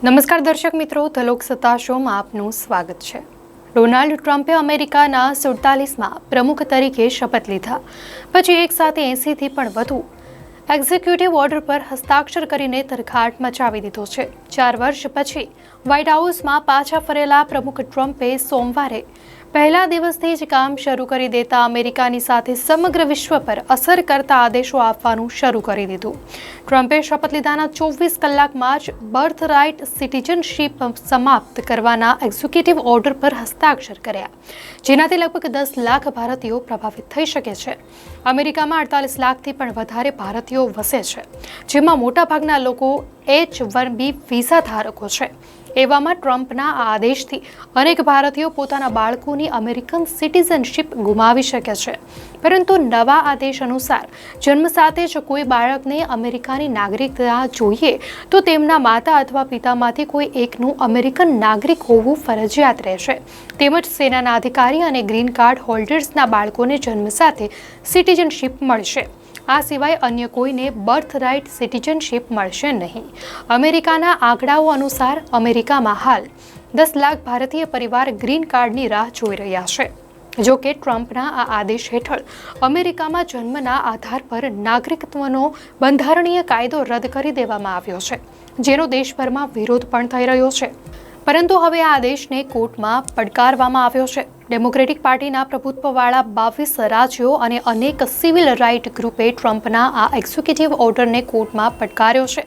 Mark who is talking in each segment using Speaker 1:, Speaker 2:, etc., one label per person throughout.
Speaker 1: નમસ્કાર દર્શક મિત્રો, ધ લોકસત્તા શોમાં આપનું સ્વાગત છે। ડોનાલ્ડ ટ્રમ્પે અમેરિકાના 47માં પ્રમુખ તરીકે શપથ લીધા પછી એક સાથે 80થી પણ વધુ એક્ઝિક્યુટિવ ઓર્ડર પર હસ્તાક્ષર કરીને તરખાટ મચાવી દીધો છે। 4 વર્ષ પછી વ્હાઇટ હાઉસમાં પાછા ફરેલા પ્રમુખ ટ્રમ્પે સોમવારે પહેલા દિવસથી જ કામ શરૂ કરી દેતા અમેરિકાની સાથે સમગ્ર વિશ્વ પર અસર કરતા આદેશો આપવાનું શરૂ કરી દીધું। ટ્રમ્પે શપથ લીધાના 24 કલાકમાં જ બર્થ રાઇટ સિટીઝનશીપ સમાપ્ત કરવાના એક્ઝિક્યુટિવ ઓર્ડર પર હસ્તાક્ષર કર્યા, જેનાથી લગભગ 10 લાખ ભારતીયો પ્રભાવિત થઈ શકે છે। અમેરિકામાં 48 લાખથી પણ વધારે ભારતીયો વસે છે, જેમાં મોટાભાગના લોકો H-1B વિઝા ધારકો છે। એવામાં ટ્રમ્પના આ આદેશથી અનેક ભારતીયો પોતાના બાળકોની અમેરિકન સિટીઝનશીપ ગુમાવી શકે છે, પરંતુ નવા આદેશ અનુસાર જન્મ સાથે જ કોઈ બાળકને અમેરિકાની નાગરિકતા જોઈએ તો તેમના માતા અથવા પિતામાંથી કોઈ એકનું અમેરિકન નાગરિક હોવું ફરજિયાત રહેશે। તેમજ સેનાના અધિકારી અને ગ્રીન કાર્ડ હોલ્ડર્સના બાળકોને જન્મ સાથે સિટીઝનશીપ મળશે। આ સિવાય અન્ય કોઈને બર્થ રાઇટ સિટીઝનશીપ મળશે નહીં। અમેરિકાના આંકડાઓ અનુસાર અમેરિકામાં હાલ 10 લાખ ભારતીય પરિવાર ગ્રીન કાર્ડની રાહ જોઈ રહ્યા છે। જો કે ટ્રમ્પના આ આદેશ હેઠળ અમેરિકામાં જન્મના આધાર પર નાગરિકત્વનો બંધારણીય કાયદો રદ કરી દેવામાં આવ્યો છે, જેનો દેશભરમાં વિરોધ પણ થઈ રહ્યો છે। પરંતુ હવે આ આદેશને કોર્ટમાં પડકારવામાં આવ્યો છે। ડેમોક્રેટિક પાર્ટીના પ્રભુત્વવાળા 22 રાજ્યો અને અનેક સિવિલ રાઇટ ગ્રુપે ટ્રમ્પના આ એક્ઝિક્યુટિવ ઓર્ડરને કોર્ટમાં પડકાર્યો છે।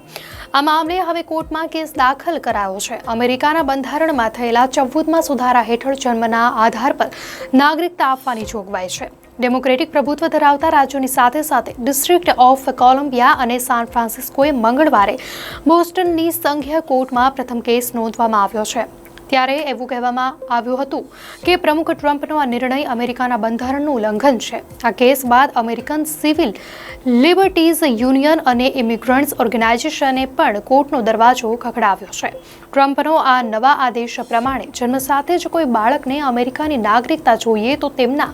Speaker 1: આ મામલે હવે કોર્ટમાં કેસ દાખલ કરાયો છે। અમેરિકાના બંધારણમાં થયેલા 14મા સુધારા હેઠળ જન્મના આધાર પર નાગરિકતા આપવાની જોગવાઈ છે। ડેમોક્રેટિક પ્રભુત્વ ધરાવતા રાજ્યોની સાથે સાથે ડિસ્ટ્રિક્ટ ઓફ કોલંબિયા અને સાન ફ્રાન્સિસ્કોએ મંગળવારે બોસ્ટનની સંઘીય કોર્ટમાં પ્રથમ કેસ નોંધવામાં આવ્યો છે। ત્યારે એવું કહેવામાં આવ્યું હતું કે પ્રમુખ ટ્રમ્પનો આ નિર્ણય અમેરિકાના બંધારણનું ઉલ્લંઘન છે। આ કેસ બાદ અમેરિકન સિવિલ લિબર્ટીઝ યુનિયન અને ઇમિગ્રન્ટ્સ ઓર્ગેનાઇઝેશને પણ કોર્ટનો દરવાજો ખખડાવ્યો છે। ટ્રમ્પનો આ નવા આદેશ પ્રમાણે જન્મ સાથે જ કોઈ બાળકને અમેરિકાની નાગરિકતા જોઈએ તો તેમના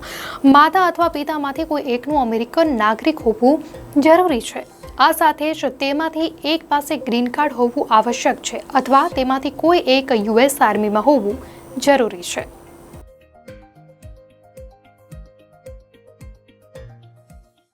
Speaker 1: માતા અથવા પિતામાંથી કોઈ એકનું અમેરિકન નાગરિક હોવું જરૂરી છે। આ સાથે જ તેમાંથી એક પાસે ગ્રીન કાર્ડ હોવું આવશ્યક છે અથવા તેમાંથી કોઈ એક US આર્મીમાં હોવું જરૂરી છે।